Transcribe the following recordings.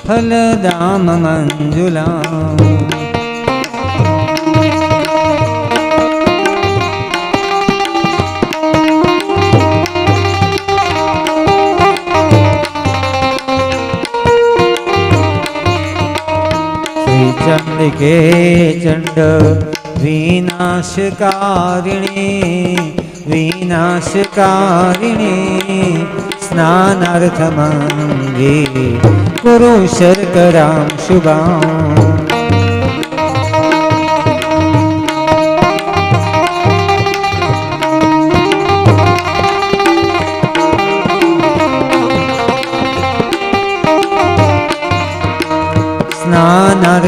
ફલદામ મંજુલામ चंडिके चंड विनाशकारिणे स्नानार्थमंगे कुरु शर्करां शुभां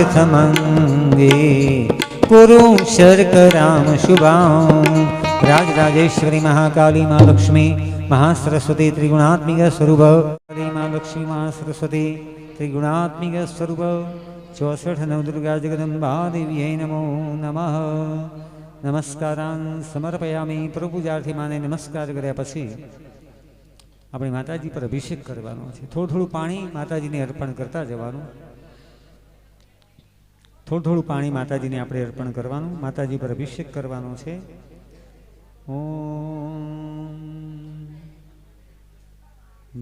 स्नानार्थमंगे कुरु शर्करां शुभां। राजराजेश्वरी महाकाली माँ लक्ष्मी महासरस्वती त्रिगुणात्मिक स्वरूप काली माँ लक्ष्मी महासरस्वती त्रिगुणात्मिक स्वरूप 64 नवदुर्गा जगदम्बा देव्यै नमो नमः। नमस्कारां समर्पयामि। प्रभुजार्थी माने नमस्कार કર્યા પછી આપણે માતાજી પર અભિષેક કરવાનો છે। થોડું થોડું પાણી માતાજીને અર્પણ કરતા જવાનું। થોડું થોડું પાણી માતાજીને આપણે અર્પણ કરવાનું, માતાજી પર અભિષેક કરવાનો છે। ઓમ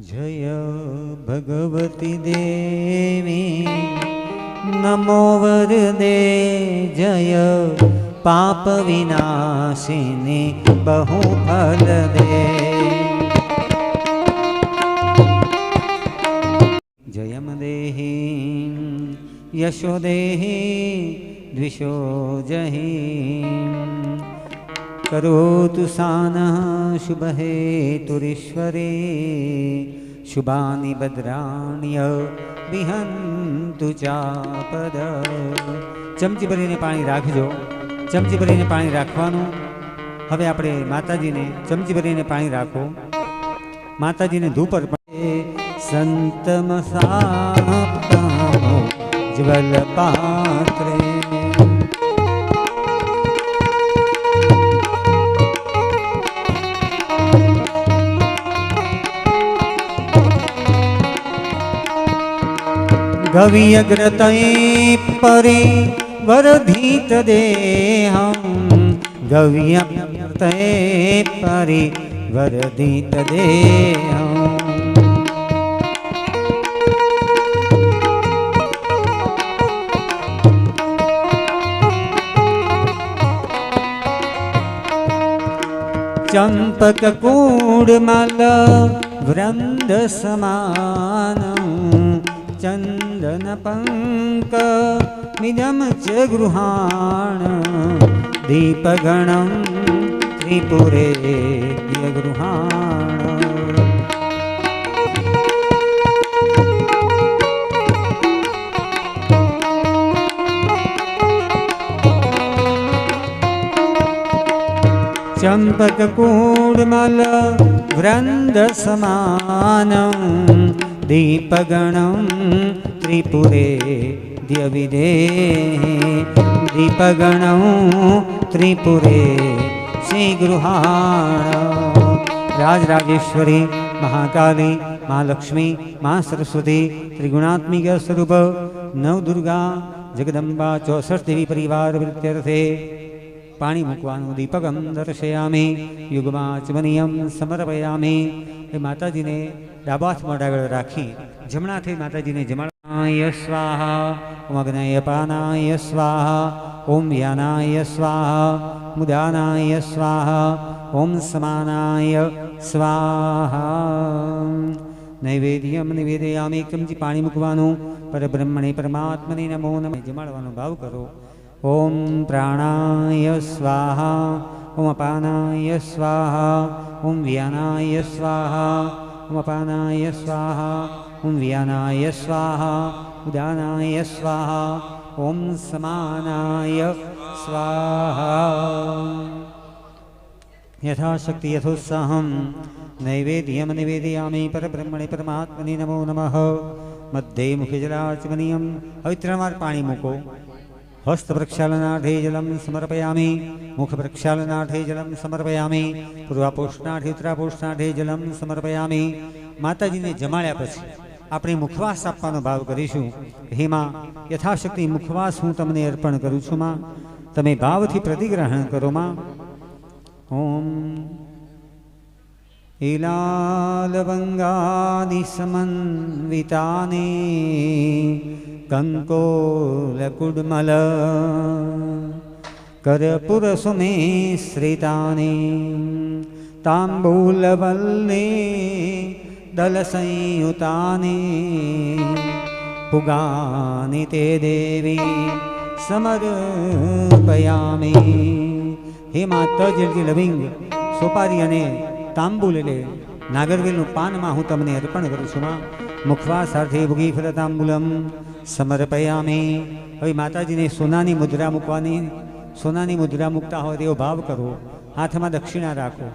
જય ભગવતી દેવી નમો વરદે જય પાપ વિનાશિની બહુ ફલ દે જયમ દેહી यशो देहि द्विषो जहि करोतु सानः शुभ हेतुरीश्वरे शुभानि भद्राण्य विहन्तु चापद। चमची भरीने पाणी राखजो। चमची भरीने पाणी राखवानुं। हवे आपणे माताजीने चमची भरीने पाणी राखो। माताजीने धूप अर्पण। संतमसाप्तामो ज्वल पात्रे गवियग्रतये परिवर्धित देहं गवियग्रतये परिवर्धित देहं चंपककूडमल वृंद समानं चन्दनपङ्कमिदं च गृहाण दीपगणं त्रिपुरेद्य गृहाण। चंपककूडमल वृंद समानं दीपगणं त्रिपुरेद्य विदेहे दीपगणं त्रिपुरे श्रीगृहाण। राजराजेश्वरी महाकाली माँ लक्ष्मी माँ सरस्वती त्रिगुणात्मिक स्वरूप नवदुर्गा जगदम्बा 64 देवी परिवार वृत्त्यर्थे पाणी मूकवानुं। दीपकं दर्शयामि युगमाचमनीयं समर्पयामि। ए माताजी ने डाबा हाथमां डागळ राखी जमणा हाथे माताजी ने जमाड़ाय स्वाहा ओम अग्नय पानाय स्वाहा ओम व्यानाय स्वाहा मुदानाय स्वाहा ओम समानाय स्वाहा। नैवेद्यं निवेदयामि। एक चमची पाणी मूकवानुं। परब्रह्मणे परमात्मने नमो नमः जमाड़वानो भाव करो। ओम प्राणाय स्वाहा ओम अपानाय स्वाहा ओम व्यानाय स्वाहा ओम अपानाय स्वाहा ओम व्यानाय स्वाहा उदानाय स्वाहा ओम समानाय स्वाहा। यथाशक्ति यथोत्साहं नैवेद्यं निवेदयामि। परब्रह्मणे परमात्मने नमो नमः। मध्ये मुखे जलाचमनीयं। હવે 3 વાર પાણી મૂકો। हस्त प्रक्षालनार्थे जलं समर्पयामि। मुख प्रक्षालनार्थे जलं समर्पयामि। पूर्वापोषणार्थे उत्तरापोषणार्थे जलं समर्पयामि। माताजी ने जमाड्या पछी આપણે મુખવાસ આપવાનો ભાવ કરીશું. હે માં, યથાશક્તિ મુખવાસ હું તમને અર્પણ કરું છું માં, તમે ભાવથી પ્રતિગ્રહણ કરો માં. ઓમ ઈલાલવંગાદિ સમન્વિતાને કંકોલકુડમલ કરપુરસુમેશ્રિતાને તાંબૂલવલ્લે દલસંયુતાને પુગાની તે દેવી સમર્પયામિ. હે માતા જલજી લવિંગ સોપારી અને તાંબુલ એટલે નાગરવેલનું પાનમાં હું તમને અર્પણ કરું છું માં. મુખવાસાર્થે ભોગી ફલ તાંબુલમ સમર્પયામિ. હવે માતાજીને સોનાની મુદ્રા મૂકવાની, સોનાની મુદ્રા મૂકતા હોય તેવો ભાવ કરો. હાથમાં દક્ષિણા રાખો.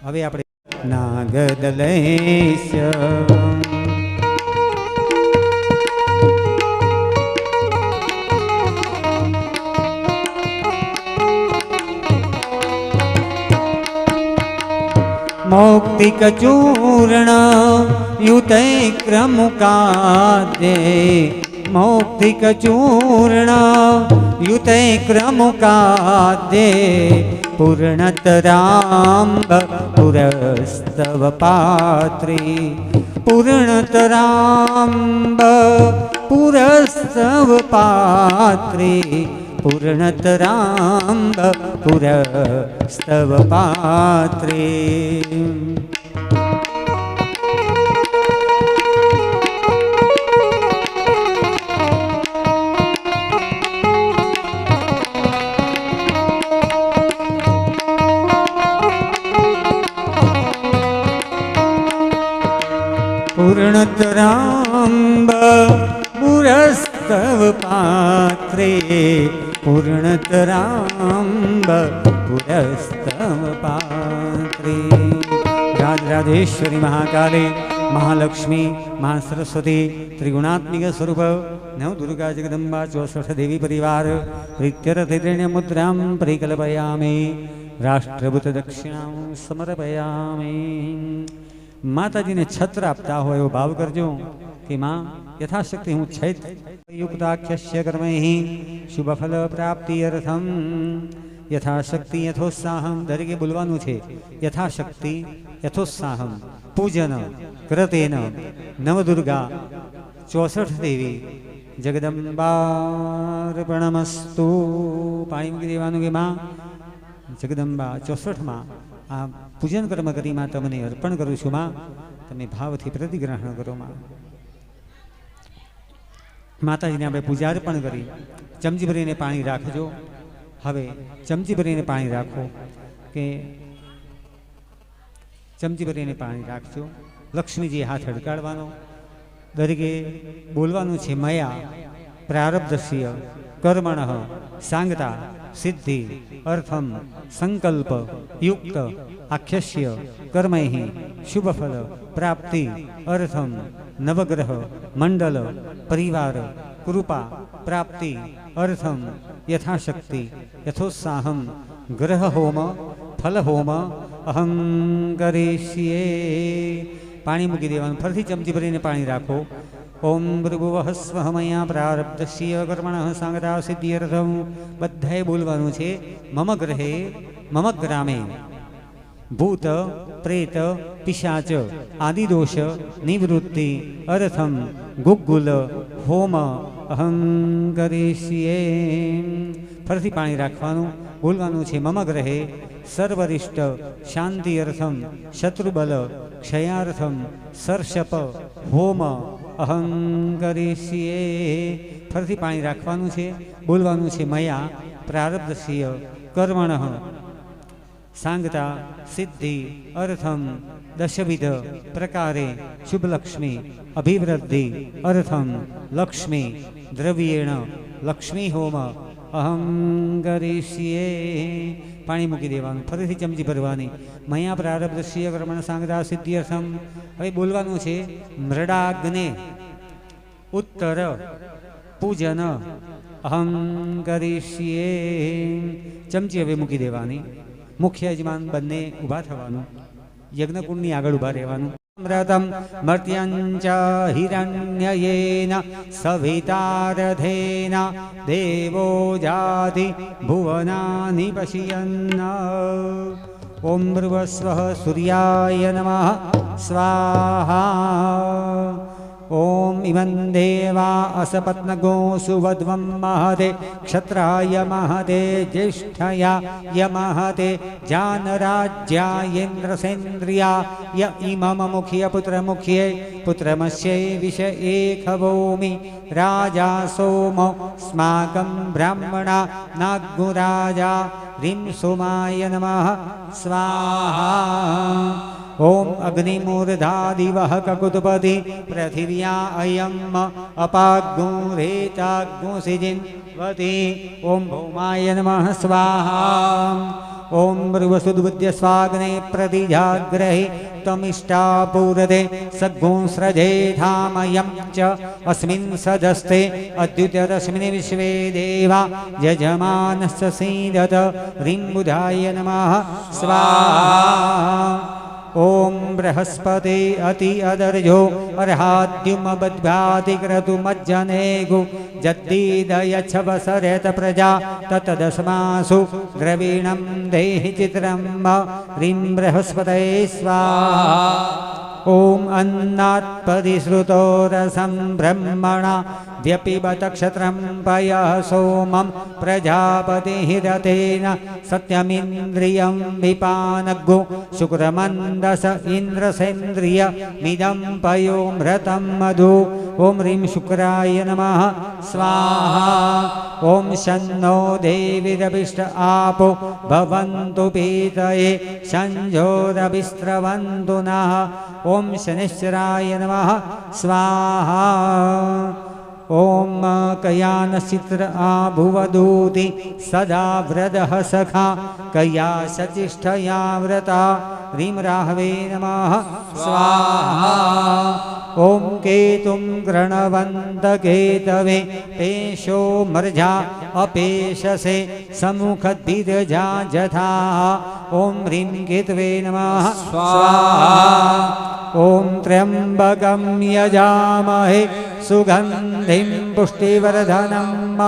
હવે આપણે નાગદલેશ મૌક્તિક ચૂર્ણ યુતે ક્રમુકાદે મૌક્તિક ચૂર્ણ યુતે ક્રમુકાદે પૂર્ણતરાંબ પુરસ્તવ પાત્રી પૂર્ણતરાંબ પુરસ્તવ પાત્રી પૂર્ણતરાંબ પુરસ્તવ પાત્રી. પૂર્ણતરાંબ પુરસ્તવ પાત્રે પૂર્ણતરાંબ પુરસ્તવ પાત્રે. રાજરાજેશ્વરી મહાકાલે મહાલક્ષ્મી મહાસરસ્વતી ત્રિગુણાત્મિક સ્વરૂપ નવ દુર્ગા જગદંબા 64 દેવી પરિવાર પ્રીત્યર્થિત્રિણ્ય મુદ્રામ પરિકલ્પયામિ રાષ્ટ્રભૂત દક્ષિણાં સમર્પયામિ. માતાજીને છત્ર આપતા હોય એવો ભાવ કરજો કે માં યથાશક્તિ હું છૈત યુક્તાખ્યસ્ય કર્મૈ શુભફલ પ્રાપ્તિ અર્થમ યથાશક્તિ યથોત્સાહમ. દરેકે બોલવાનું છે યથાશક્તિ યથોત્સાહમ પૂજન કૃતેન નવદુર્ગા 64 દેવી જગદંબાર્પણમસ્તુ. પાણી મૂકી દેવાનું કે માં જગદંબા 64માં આ પૂજન કર્મ કરી માં તમને અર્પણ કરું છું માં, તમે ભાવથી પ્રતિગ્રહણ કરો માં. માતાજીને આપણે પૂજા અર્પણ કરી ચમચી ભરીને પાણી રાખજો. હવે ચમચી ભરીને પાણી રાખો કે ચમચી ભરીને પાણી રાખજો. લક્ષ્મીજી હાથ અડકાડવાનો. દરેકે બોલવાનું છે મયા પ્રારબ્ધસ્ય કર્મણ સાંગતા સિદ્ધિ અર્થમ સંકલ્પ યુક્ત આખ્યસ્ય કર્મૈ શુભફલ પ્રાપ્તિ અર્થમ નવગ્રહ મંડલ પરિવાર કૃપા પ્રાપ્તિ અર્થમ યથાશક્તિ યથોત્સાહમ ગ્રહ હોમ ફલ હોમ અહં કરીષ્યે. પાણી મૂકી દેવાનું. ફરીથી ચમચી ભરીને પાણી રાખો. ઓમ ભૃભુવઃ સ્વઃ મયા પ્રારબ્ધસ્ય કર્મણઃ સાંગતા સિદ્ધિર્થમ. બધાએ બોલવાનું છે મમ ગ્રહે મમ ગ્રામે ભૂત પ્રેત પિશાચ આદિદોષ નિવૃત્તિ અર્થમ ગુગ્ગુલ હોમ અહં કરીષ્યે. ફરીથી પાણી રાખવાનું. બોલવાનું છે મમ ગ્રહે સર્વરિષ્ટ શાંતિ અર્થમ શત્રુબલ ક્ષયાર્થમ સરશપ હોમ અહં કરીષ્યે. ફરીથી પાણી રાખવાનું છે. બોલવાનું છે મયા પ્રારબ્ધસ્ય કર્મણઃ સાંગતા સિદ્ધિ અર્થમ દશવિધ પ્રકારે શુભલક્ષ્મી અભિવૃદ્ધિ અર્થમ લક્ષ્મી દ્રવ્યેણ લક્ષ્મી હોમ અહં કરીષ્યે. પાણી મૂકી દેવાનું. ફરીથી ચમચી ભરવાની. મયા પ્રારબ્ધસ્ય કર્મણ સાંગતા સિદ્ધિ અર્થમ. હવે બોલવાનું છે મૃડાગ્ને ઉત્તર પૂજન અહં કરીષ્યે. ચમચી હવે મૂકી દેવાની. મુખ્ય યજમાન બંને ઊભા થવાનું. યજ્ઞકુંડની આગળ ઊભા રહેવાનું. અમૃતમ મર્ત્યંચ હિરણ્યયેન સવિતારથેન દેવો જાતિ ભુવનાનિ પશ્યન્ન. ઓમ ભૃવસ્વઃ સૂર્યાય નમઃ સ્વાહા. ઓમ ઇમં દેવા અસપત્નગો સુવધ્વં મહતે ક્ષત્રાય મહતે જ્યેષ્ઠયા મહતે જાનરાજ્યાયેન્દ્રસેન્દ્રિયા ઇમમ મુખ્ય પુત્રમુખ્યે પુત્રમસ્યૈ વિષ એકભૂમિ રાજા સોમો સ્માકં બ્રાહ્મણા નાગુરાજા રીમ સોમાય નમઃ સ્વાહા. ઓમ અગ્નિમૂર્ધાદિવઃ કકુતપતિ પૃથિવ્યા અયમ અપાગ્નિરેતાગ્નિસિજિન્વતી. ઓમ ભૌમાય નમઃ સ્વાહા. ઓમ ભૃવસુદ્બુદ્ધ્ય સ્વાગ્ને પ્રતિજાગ્રહી તમિષ્ટાપૂરતે સગુંસૃજેથામયં ચ અસ્મિન સદસ્તે અદ્યુતરશ્મિને વિશ્વે દેવા યજમાનસ્ય સીદત. રીં બુધાય નમઃ સ્વાહા. ઓમ બૃહસ્પતિ અતિ અદર્જો અર્હાદ્યુમબદ્ધ્યાતિક્રતુમજ્જનેગુ જદ્દીદયચ્છવસરેત પ્રજા તતદસ્માસુ દ્રવીણમ દેહિ ચિત્રમ. રીં બૃહસ્પતયે સ્વાહા. ઓમ અન્નાત્પદી શ્રુતો રસં બ્રહ્મણા વ્યપિબત ક્ષત્રં પયઃ સોમં પ્રજાપતિહિરતેન સત્યમિન્દ્રિયં વિપાનગો શુક્રમંદસ ઇન્દ્રસેન્દ્રિય મિદં પયોમૃतं મધુ. ઓમ રીં શુક્રાય નમઃ સ્વાહા. ઓમ શન્નો દેવીરભિષ્ટ આપો ભવન્તુ પીતયે સંજોરભિસ્રવન્તુ નઃ. ઓમ શનિશ્ચરાય નમઃ સ્વાહા. ઓમ કયાનચિત્ર આભુવદૂતિ સદા વ્રદઃ સખા કયા સચિષ્ઠયા વ્રતા. રીં રાહવે નમઃ સ્વાહા. ઓમ કેતું ગૃણવંત કેતવે પેશો મર્જા અપેશસે સમુખદ્વિરજા જથા. ઓમ રીં કેતવે નમઃ સ્વાહા. ઓમ ત્ર્યંબકં યજામહે સુગંધિં પુષ્ટિવર્ધનમ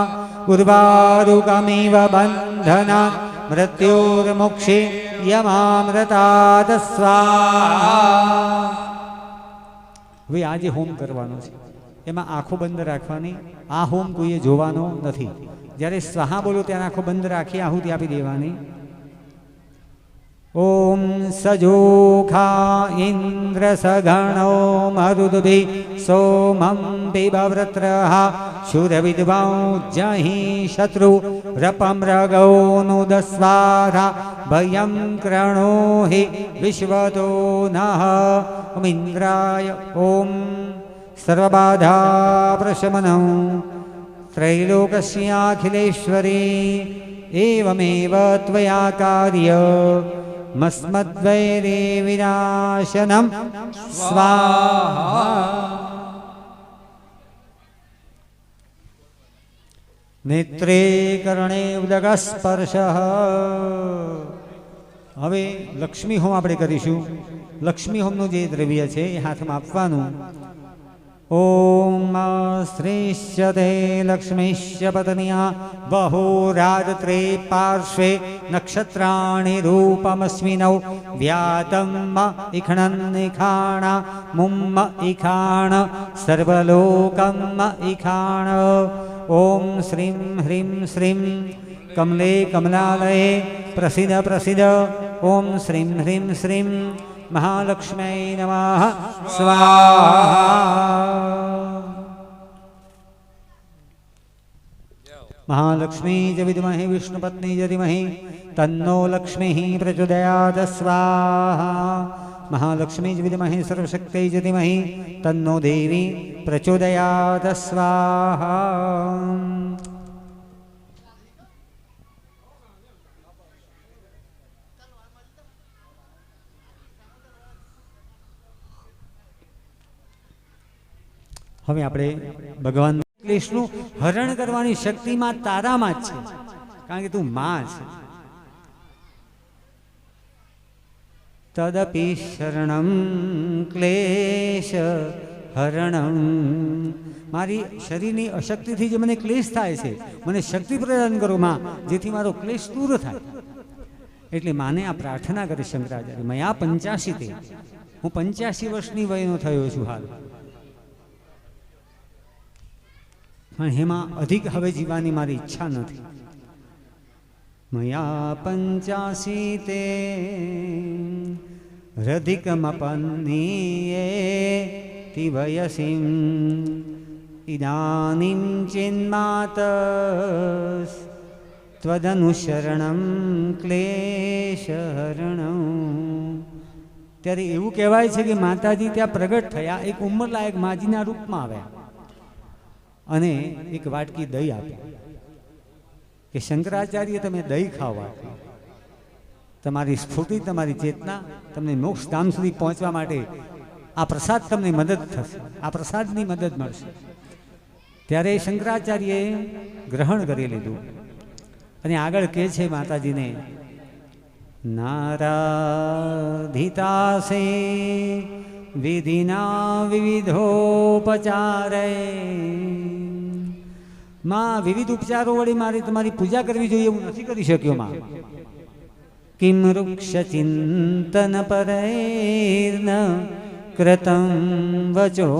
ઉર્વારુકમિવ બંધનાत् મૃત્યુર્મુક્ષે યમામૃતાत् સ્વાહા. હવે આ જે હોમ કરવાનો છે એમાં આંખો બંધ રાખવાની. આ હોમ કોઈએ જોવાનો નથી. જ્યારે સ્વાહા બોલો ત્યારે આંખો બંધ રાખી આહુતિ આપી દેવાની. ઓમ સજોખા ઇન્દ્ર સગણો મરુદ્ભિ સોમં પિબવ્રત્રઃ શુરવિદ્વાં જહિ શત્રુ રપમૃગોનુદસ્વાધા ભયં કૃણો હિ વિશ્વતો નઃ. ઓમ ઇન્દ્રાય ઓમ સર્વબાધા પ્રશમનં ત્રૈલોકસ્યાખિલેશ્વરી એવમેવ ત્વયા કાર્ય મસ્મદ્વૈરે વિનાશનમ સ્વાહા. નેત્રે કર્ણે ઉદગસ્પર્શ. હવે લક્ષ્મી હોમ આપણે કરીશું. લક્ષ્મી હોમનું જે દ્રવ્ય છે એ હાથમાં આપવાનું. ઓમ શ્રીશ્ચતે લક્ષ્મીશ્ચ પત્ન્યા બહુરાત્રે પાર્શ્વે નક્ષત્રાણિ રૂપમસ્મિનૌ વ્યાતમ ઇખણન ઇખાણા મુમ્મ ઇખાણ સર્વલોકમ ઇખાણ. ઓમ શ્રીમ હ્રીમ શ્રીમ કમલે કમલાલયે પ્રસિદ્ધ પ્રસિદ્ધ. ઓમ શ્રીમ હ્રીમ શ્રીમ મહાલક્ષ્મ્यै નમઃ સ્વાહા. મહાલક્ષ્મી ચ વિદ્મહે વિષ્ણુપત્ની ચ ધીમહિ તન્નો લક્ષ્મીઃ પ્રચોદયાત સ્વાહા. મહાલક્ષ્મી ચ વિદ્મહે સર્વશક્ત્यै ચ ધીમહિ તન્નો દેવી પ્રચોદયાત સ્વાહા. હવે આપણે ભગવાન ક્લેશનું હરણ કરવાની શક્તિમાં તારામાં જ છે, કારણ કે તું માં છે. તદપી શરણમ ક્લેશ હરણમ. મારી શરીરની અશક્તિથી જે મને ક્લેશ થાય છે, મને શક્તિ પ્રદાન કરો માં, જેથી મારો ક્લેશ દૂર થાય. એટલે માને આ પ્રાર્થના કરી શંકરાચાર્ય. મયા 85 તે, હું 85 વર્ષની વયનો થયો છું હાલ, પણ એમાં અધિક હવે જીવવાની મારી ઈચ્છા નથી. મયા 85 તે રધિકમપન્નીયે તિવયસીમ ઇદાનીમ ચિન્માત ત્વદનુશરણમ ક્લેશહરણમ. ત્યારે એવું કહેવાય છે કે માતાજી ત્યાં પ્રગટ થયા, એક ઉંમરલાયક માજીના રૂપમાં આવ્યા અને એક વાટકી દહીં આપી કે શંકરાચાર્ય તમે દહીં ખાવા, તમારી સ્ફૂર્તિ, તમારી ચેતના, તમને મોક્ષ ધામ સુધી પહોંચવા માટે આ પ્રસાદ તમને મદદ થશે, આ પ્રસાદની મદદ મળશે. ત્યારે શંકરાચાર્યએ ગ્રહણ કરી લીધું અને આગળ કહે છે માતાજીને, નારાધિતાસે વિધિના વિવિધોપચારે. માં, વિવિધ ઉપચારો વડે મારે તમારી પૂજા કરવી જોઈએ, હું નથી કરી શક્યો માં. કિમ વૃક્ષ ચિંતન પરેર્ન કૃતમ વચો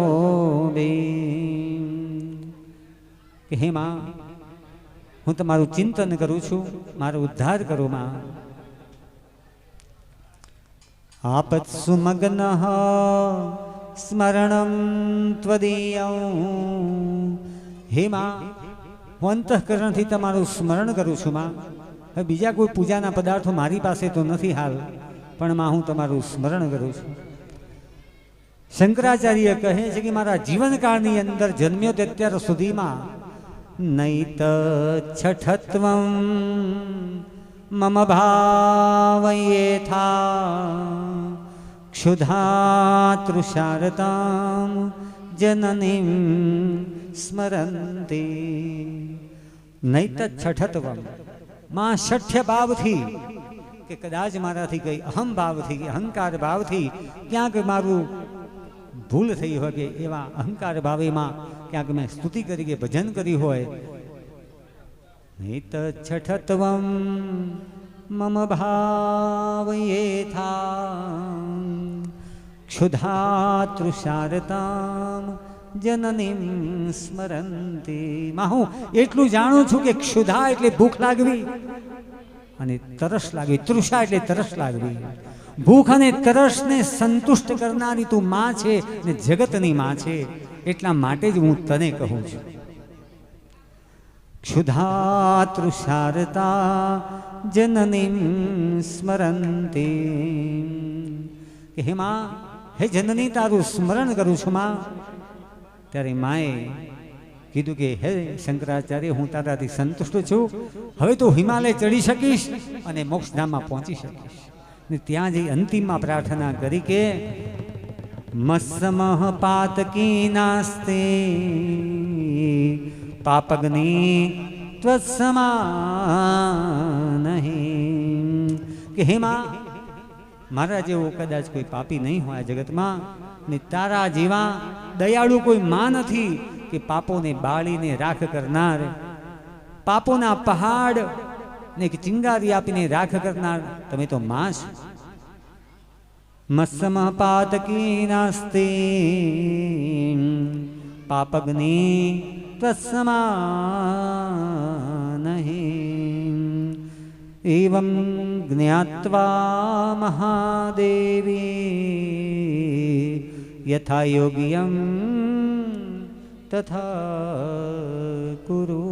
બે. કે હે માં, હું તમારું ચિંતન કરું છું, મારો ઉદ્ધાર કરો માં. આપત્સુ મગ્ન સ્મરણમ ત્વદીયં. હે માં, હું અંતઃકરણથી તમારું સ્મરણ કરું છું માં. હવે બીજા કોઈ પૂજાના પદાર્થો મારી પાસે તો નથી હાલ, પણ માં હું તમારું સ્મરણ કરું છું. શંકરાચાર્ય કહે છે કે મારા જીવનકાળની અંદર જન્મ્યો તે અત્યાર સુધીમાં નૈત છઠત્વમ મમ ભાવયેથા ક્ષુધાતૃષારતામ જનનીમ સ્મરંતી. નૈત છઠત્વમ, માં શઠ્ય ભાવથી કે કદાચ મારાથી કઈ અહમ ભાવથી કે અહંકાર ભાવથી ક્યાંક મારું ભૂલ થઈ હોય કે એવા અહંકાર ભાવેમાં ક્યાંક મેં સ્તુતિ કરી કે ભજન કર્યું હોય. નૈત છઠત્વમ મમ ભાવયેથા ક્ષુધાતૃષારતામ જનનીમ સ્મરંતી. માં, હું એટલું જાણું છું કે ક્ષુધા એટલે ભૂખ લાગવી અને તરસ લાગવી, તૃષા એટલે તરસ લાગવી. ભૂખ અને તરસને સંતુષ્ટ કરનારી તું માં છે ને જગતની માં છે, એટલા માટે જ હું તને કહું છું. ક્ષુધાતૃષારતા જનનીમ સ્મરંતી. હે માં, હે જનની, તારું સ્મરણ કરું છું માં. ત્યારે માએ કીધું કે હે શંકરાચાર્ય, હું તારાથી સંતુષ્ટ છું, હવે તું હિમાલય ચડી શકીશ અને મોક્ષધામમાં પહોંચી શકીશ. ને ત્યાં જઈ અંતિમમાં પ્રાર્થના કરી કે મસ્સમઃ પાતકી નાસ્તે પાપગ્નિ ત્વત્સમાનહિ. કે હે માં, મારા જેવો કદાચ કોઈ પાપી નહીં હોય જગતમાં, ને તારા જેવા દયાળુ કોઈ માં નથી કે પાપોને બાળીને રાખ કરનાર, પાપોના પહાડ ને એક ચિંગારી આપીને રાખ કરનાર તમે તો માં છો. મસ્સમ પાતકી નાસ્તે પાપગ્નિ ત્વત્સમાનહિ. એવં જ્ઞાત્વા મહાદેવી યથા યોગ્યમ તથા કુરુ.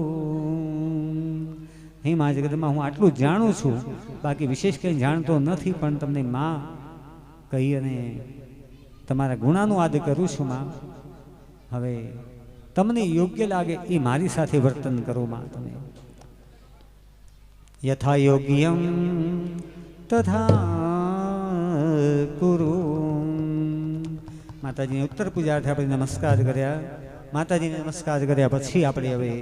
હે મા જગતમાં, હું આટલું જાણું છું, બાકી વિશેષ કંઈ જાણતો નથી, પણ તમને માં કહી અને તમારા ગુણાનુવાદ કરું છું માં. હવે તમને યોગ્ય લાગે એ મારી સાથે વર્તન કરો માં. તમે યથા યોગ્યમ તથા કુરુ. માતાજીને ઉત્તર પૂજાર્થે આપણે નમસ્કાર કર્યા. માતાજીને નમસ્કાર કર્યા પછી આપણે હવે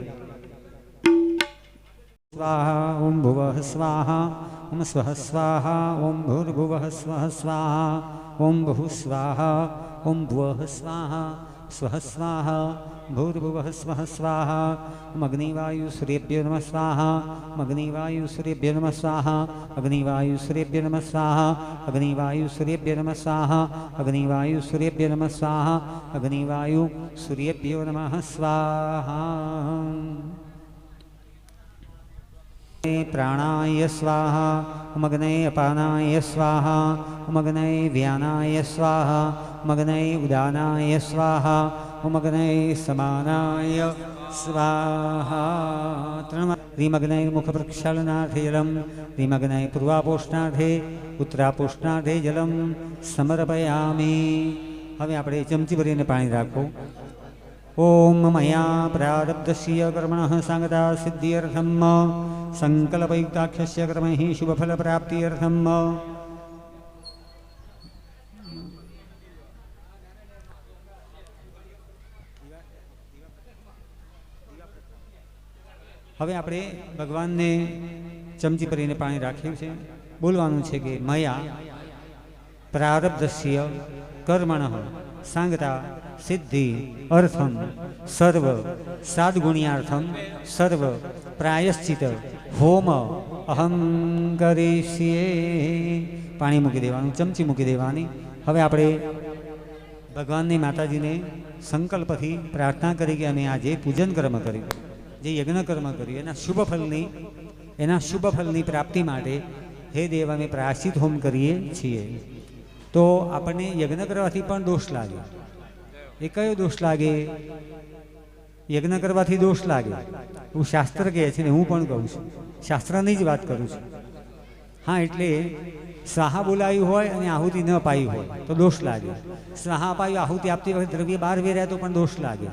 સ્વાહા ઓમ ભુવઃ સ્વાહા ओम स्वः स्वाहा ओम भूर्भुवः स्वः स्वाहा ओम भुः स्वाहा ओम भुवः स्वाहा स्वः स्वाहा भूर्भुवः स्वः स्वाहा ओम अग्निवायु सूर्येभ्यो नमः स्वाहा अग्निवायु सूर्येभ्यो नमः स्वाहा अग्निवायु सूर्येभ्यो नमः स्वाहा अग्निवायु सूर्येभ्यो नमः स्वाहा अग्निवायु सूर्येभ्यो नमः स्वाहा अग्निवायु सूर्येभ्यो नमः स्वाहा प्राणाय स्वाहा मग्ने अपानाय स्वाहा मग्ने व्यानाय स्वाहा मग्ने उदानाय स्वाहा मग्ने समानाय स्वाहा त्रिमग्ने मुखप्रक्षालनार्थे जलम त्रिमग्ने पूर्वापोष्णार्थे उत्तरापोष्णार्थे जलम समर्पयामि। हवे आपणे चमची भरीने पाणी राखो। ओम मया प्रारब्धस्य कर्मणः सांगता सिद्ध्यर्थम संकल्पयुक्ताख्यस्य कर्मैः शुभफलप्राप्त्यर्थम હવે આપણે ભગવાનને ચમચી ભરીને પાણી રાખ્યું છે। બોલવાનું છે કે મયા પ્રારબ્ધસ્ય કર્મણઃ सांगता सिद्धि अर्थम सर्व साद्गुण्यार्थम सर्व प्रायश्चित होम अहम करिष्ये। पाणी मूकी देवानुं, चमची मूकी देवानी। हवे आपणे भगवान माताजी ने संकल्प थी प्रार्थना करी कि अमे आजे पूजन कर्म कर्युं, जे यज्ञ कर्म कर्युं एना शुभ फलनी प्राप्ति माटे हे देव अमे प्रायश्चित होम करीए छीए। तो आपने यज्ञ करवाथी पण दोष लागे। ए कयो दोष लागे? यज्ञ करवाथी दोष लागे एवुं शास्त्र कहे छे ने हूँ पण कहूं छुं, शास्त्रनी ज वात करूं छुं। हाँ, एटले स्वाहा बोलाव्युं होय अने आहुति न पाई होय तो दोष लागे। स्वाहा अपाव्युं, आहुति आपती वखते द्रव्य बहार वेराय तो पण दोष लागे।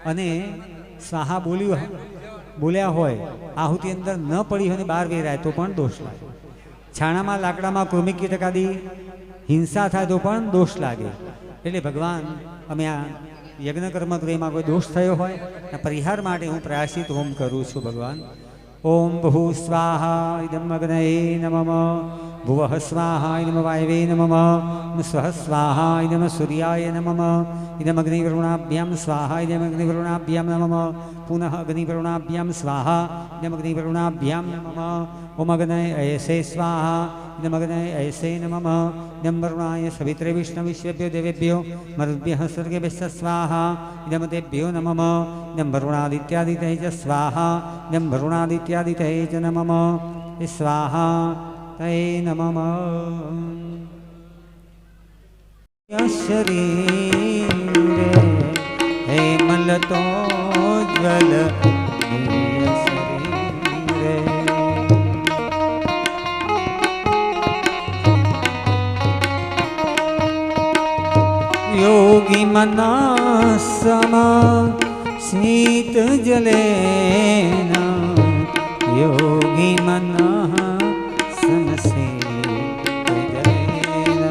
अने स्वाहा बोल्या होय आहुति अंदर न पड़ी होय ने बहार वेराय तो पण दोष लागे। छाणामां लाकडामां कृमि कीटकादी हिंसा थाय तो पण दोष लागे। एटले भगवान अमे आ यज्ञ कर्म क्रियामां कोई दोष थयो होय परिहार माटे हूँ प्रायश्चित होम करूँ छुं। भगवान ओम भू स्वाहा इदम अग्नये नमः भुवः स्वाहा इदम वायवे नमः स्वः स्वाहा इदम सूर्याय नमः इदम अग्निवरुणाभ्यां स्वाहा इदम अग्निवरुणाभ्यां नमः पुनः अग्निवरुणाभ्यां स्वाहा इदम अग्निवरुणाभ्यां नमः ओम अग्नये ऐसे स्वाहा इदम अग्नये ऐसे नमः इदम वरुणाय सवित्रे विष्णुविश्वेभ्यो देवेभ्यो मरुद्भ्यः स्वर्गेभ्यश्च स्वाहा इदम तेभ्यो नमः इदम वरुणादित्यादितये च स्वाहा इदम वरुणादित्यादितये च नमः स्वाहा तये नमः। शरीरे हेमलतो ज्वल शरीरे योगी मना समा स्मित जलेन योगी मना समस्मित जलेन।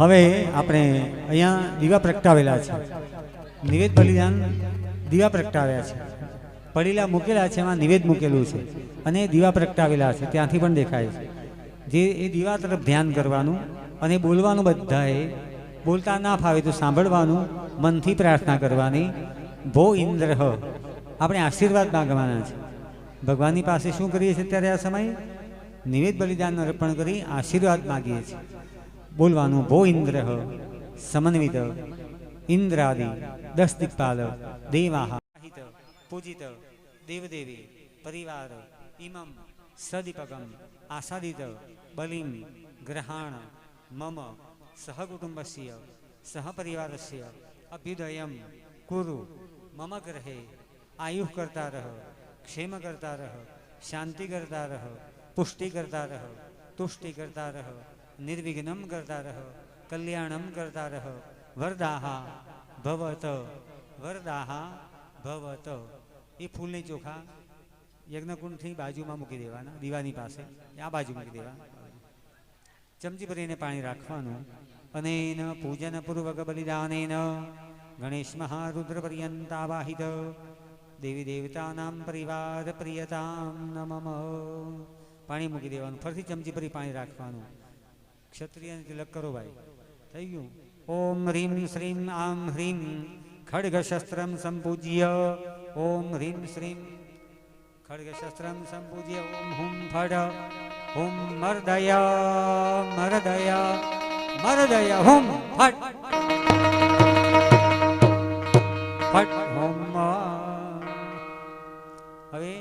હવે આપણે અહીંયા દીવા પ્રગટાવેલા છે, નિવેદ બલિદાન દીવા પ્રગટાવ્યા છે, પડેલા મૂકેલા છે એમાં નિવેદ મૂકેલું છે અને દીવા પ્રગટાવેલા છે ત્યાંથી પણ દેખાય છે। જે એ દીવા તરફ ધ્યાન કરવાનું અને બોલવાનું, બધાએ બોલતા ના ફાવે તો સાંભળવાનું, મનથી પ્રાર્થના કરવાની। ભો ઇન્દ્ર આપણે આશીર્વાદ માગવાના છે ભગવાનની પાસે। શું કરીએ છીએ ત્યારે આ સમયે નિવેદ બલિદાન અર્પણ કરી આશીર્વાદ માગીએ છીએ। बोलवानुं भो इंद्र समन्वित इंद्रादि 10 दिक्पाल देवाः पूजित देवदेवी परिवार इमं सदीपकम् आसादित बलिं ग्रहाण मम सहकुटुम्बस्य सहपरिवारस्य अभ्युदयं कुरु मम गृहे आयुः कर्ता रह क्षेम कर्ता रह शांति कर्ता रह पुष्टि कर्ता रह तुष्टि कर्ता रह निर्विघ्नं करता रह कल्याणं करता रह वरदाहा भवत वरदाहा भवत। ये फूलने चोखा यज्ञकुंड थी बाजू में मूकी देवाना, दीवानी पासे आ बाजू मूकी देवा। ચમચી ભરીને પાણી રાખવાનું. અનેન પૂજન પૂર્વક બલિદાનેન ગણેશ મહારુદ્ર પર્યંતાવાહિત દેવી દેવતાનામ પરિવાર પ્રિયતામ નમઃ. પાણી મૂકી દેવાનું. ફરીથી ચમચી ભરી પાણી રાખવાનું. ક્ષત્રિયને તિલક કરો ભાઈ. થઈ ગયું. ઓમ હ્રીમ શ્રીમ આમ હ્રીમ ખડગશસ્ત્રમ સંપૂજ્ય. ઓમ હ્રીમ શ્રીમ ખડગશસ્ત્રમ સંપૂજ્ય. ઓમ હુમ ફડ હુમ મર્દય મર્દય મર્દય હુમ ફટ ફટ હોમ. હવે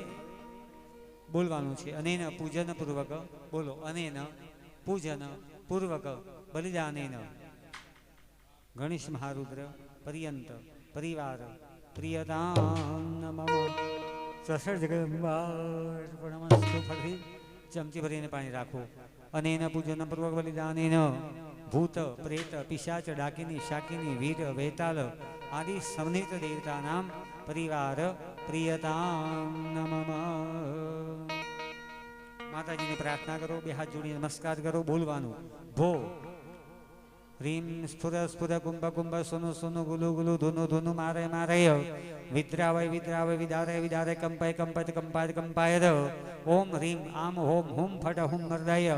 બોલવાનું છે. અનેન પૂજન પૂર્વક બોલો. અનેન પૂજન પૂર્વક બલિદાનેન ગણેશ મહારુદ્ર પર્યંત પરિવાર પ્રિયતામ નમઃ. સસર્જગમસ્તુ. ફરી ચમચી ભરીને પાણી રાખો. અનેન પૂજન પૂર્વક બલિદાનેન ભૂત પ્રેત પિશાચ ડાકિની શાકિની વીર વેતાલ આદિ સમનિત દેવતાનામ પરિવાર પ્રિયતામ નમઃ. માતાજીની પ્રાર્થના કરો. બે હાથ જોડી નમસ્કાર કરો. બોલવાનું. ભો હ્રીમ સ્ફુર સ્ફુર કુંભ કુંભ સોનુ સોનુ ગુલુ ગુલુ ધુનુ ધુનુ મારે મારય વિદ્રાવય વિદ્રાવય વિદારે વિદારે કંપાય કંપાય કંપાય કંપાય. ઓમ હ્રીમ આમ હોમ હુમ ફટ હુમ મર્દય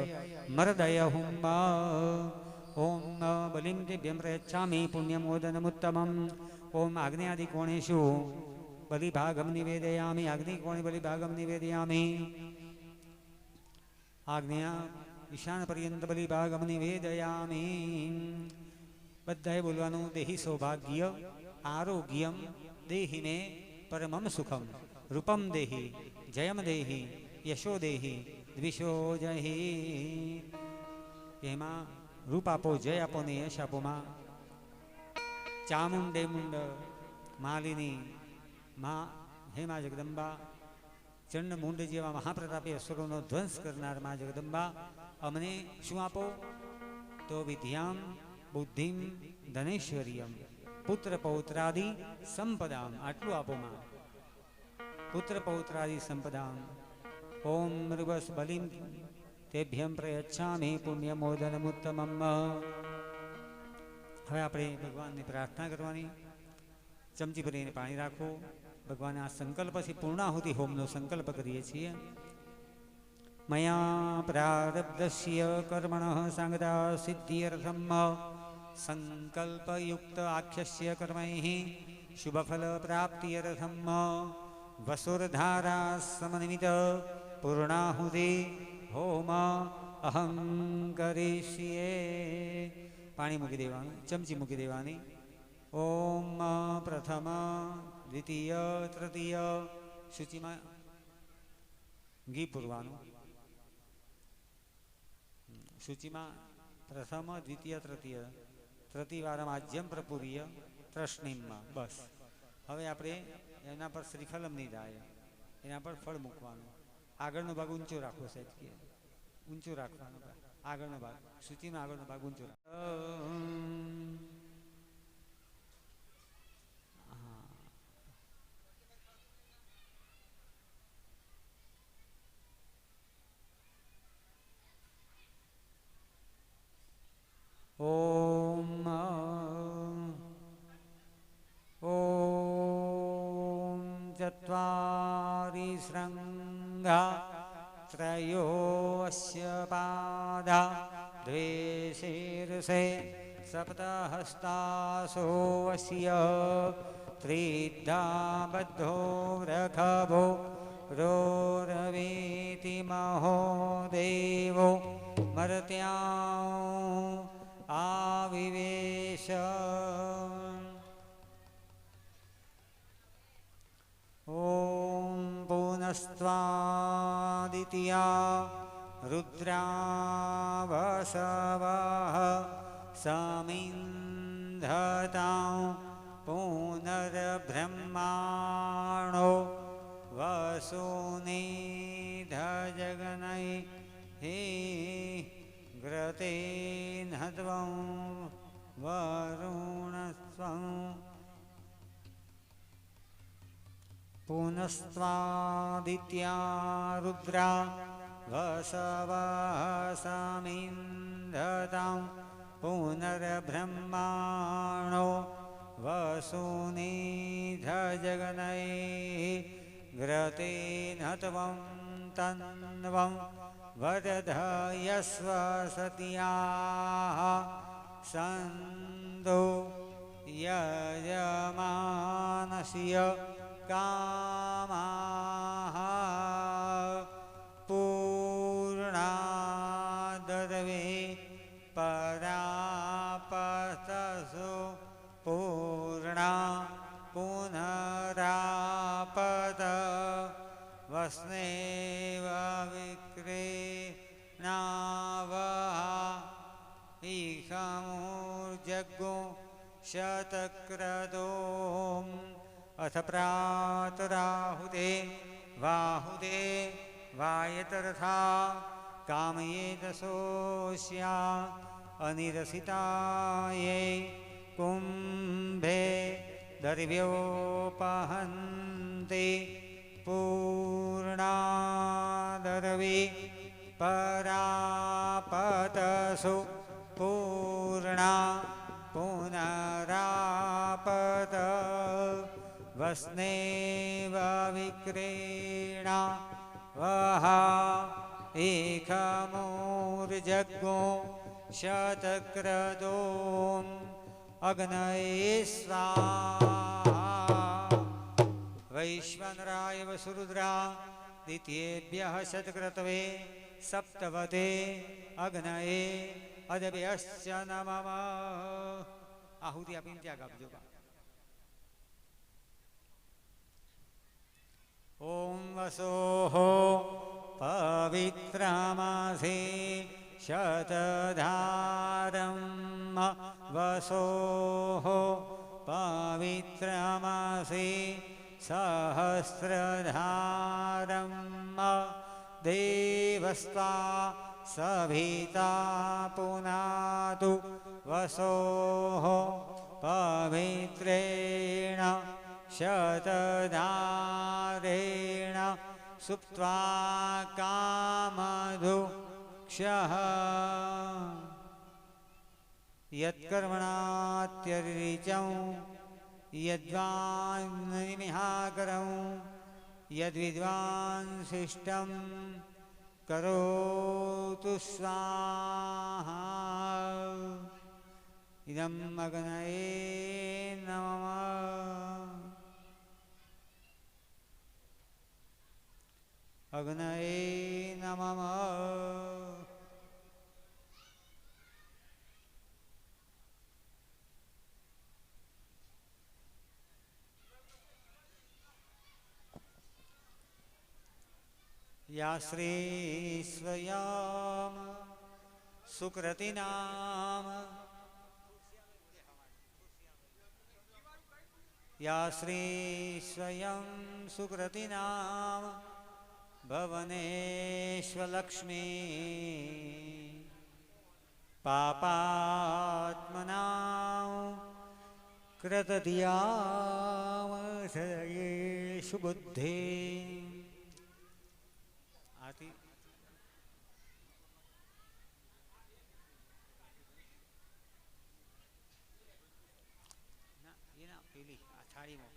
મર્દય હુમ. ઓમ બલિમ દિવ્યમ પ્રયચ્છામિ પુણ્યમોદનમુત્તમમ. ઓમ આગ્નેયાદિ કોણેષુ બલિભાગમ નિવેદયામિ. અગ્નિ કોણે બલિભાગમ નિવેદયામિ. આજ્ઞા ઈશાન પર્યંત બલિભાગમ નિવેદયામિ. બધાએ બોલવાનું. દેહી સૌભાગ્ય આરોગ્યમ દેહી મે પરમમ સુખમ રૂપમ દેહી જયમ દેહી યશો દેહી દ્વિષો જહી. એમાં રૂપ આપો, જય આપો ને યશ આપો. માં ચામુંડે મુંડ માલિની માં હે માં જગદંબા. ચંડ મુંડ જેવા મહાપ્રતાપી અસુરોનો ધ્વંસ કરનાર માં જગદંબા અમને શું આપો? તો વિદ્યામ બુદ્ધિમ ધનેશ્વર્યમ પુત્ર પૌત્રાદિ સંપદામ. આટલું આપો માં. પુત્ર પૌત્રાદિ સંપદામ. ઓમ મૃગસ બલિમ તેભ્યમ પ્રયચ્છામિ પુણ્યમોદનમુત્તમમ. હવે આપણે ભગવાનની પ્રાર્થના કરવાની. ચમચી ભરીને પાણી રાખો. ભગવાન આ સંકલ્પ છે. પૂર્ણાહુતિ હોમનો સંકલ્પ કરીએ છીએ. મયા પ્રારબ્ધસ્ય કર્મણઃ સંગતા સિદ્ધિર્થમ સંકલ્પયુક્ત આખ્યસ્ય કર્મૈઃ શુભફલ પ્રાપ્તિર્થમ વસુરધારા સમન્વિત પૂર્ણાહુતિ હોમ અહં કરીષ્યે. પાણી મૂકી દેવાનું. ચમચી મૂકી દેવાની. ઓમ પ્રથમ દ્વિતીય તૃતીય સૂચિમાં ઘી પૂરવાનું. સૂચિમાં પ્રથમ દ્વિતીય તૃતીય તૃતીયવારમ આજ્યમ પ્રપુર્ય તૃષ્ણીમાં. બસ. હવે આપણે એના પર શ્રીફલમ નહીં થાય. એના પર ફળ મૂકવાનું. આગળનો ભાગ ઊંચો રાખવો સાહેબ. ઊંચો રાખવાનો આગળનો ભાગ. સૂચિનો આગળનો ભાગ ઊંચો રાખવાનો. ઓમ ઓમ ચત્વારિ શૃંગા ત્રયો અસ્ય પાદા દ્વે શીર્ષે સપ્તહસ્તાસો અસ્ય ત્રિધા બદ્ધો રખભો રોરવેતિ મહો દેવો મર્ત્યા આવિવેશ. ઓમ પુનસ્ત્વાદિત્યા રુદ્રાવસવઃ સમિન્ધતાં પુનર્બ્રહ્માણો વસુનિધજગનૈ હે ગ્રતેન્હત્વં વરુણસ્વં. પુનસ્ત્વાદિત્યા રુદ્રા વસવઃ સમિન્ધ दतां पुनर्ब्रह्माणो वसुनिधजगनैः घ्रतेन त्वं तन्वं वदधयस्व सत्याः सन्तो यजमानस्य कामाः पूर्णादर्वे परापतसु पूर्णा पुनरापत वस्नेव विक्रीणावहा ईशमूर्जग्गो शतक्रतोम् अथ प्रातराहुते वाहुते वायतरथा कामयेतसोऽस्या अनिरसितायै कुम्भे दर्व्योपहन्ति पूर्णादर्वी परापतसु पूर्णा पुनरापत वस्नेव विक्रीणा वहा एकमूर्जग्गो शतक्रतोम् अग्नये स्वाहा वैश्वानराय वसुरुद्रा द्वितीयेभ्यः शतक्रतवे सप्तवते अग्नये अदभ्यश्च नमः आहुति આપીને ત્યાગ આપજો. ઓમ વસોઃ પવિત્રામાસે शतधारं वसोः पवित्रमासे सहस्रधारं देवस्त्वा सभिता पुनातु वसोः पवित्रेण शतधारेण सुप्त्वा कामधु यत्कर्मणात्यरिचं यद्वान्निमिहाकरं यद्विद्वांशिष्टं करोतु स्वाहा. इदं अग्नये नमः. अग्नये नमः. या श्री स्वयं सुकृतिनाम या श्री स्वयं सुकृतिनाम भवनेश्वलक्ष्मी पापात्मनां कृतधियामशयेषु बुद्धि. आती ना ये ना पीली थाली में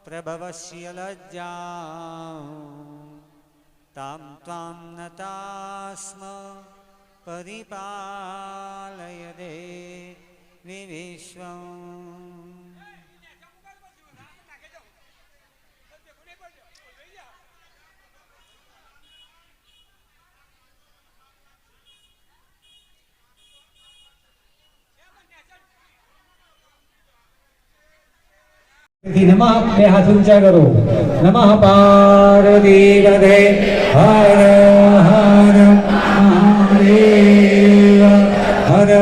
प्रभवस्य लज्जां तां त्वां नतास्म परिपालयदे विश्वम्. नमः पे हाथ ऊंचा करो. नमः पार्वतीपते हर हर महादेव हर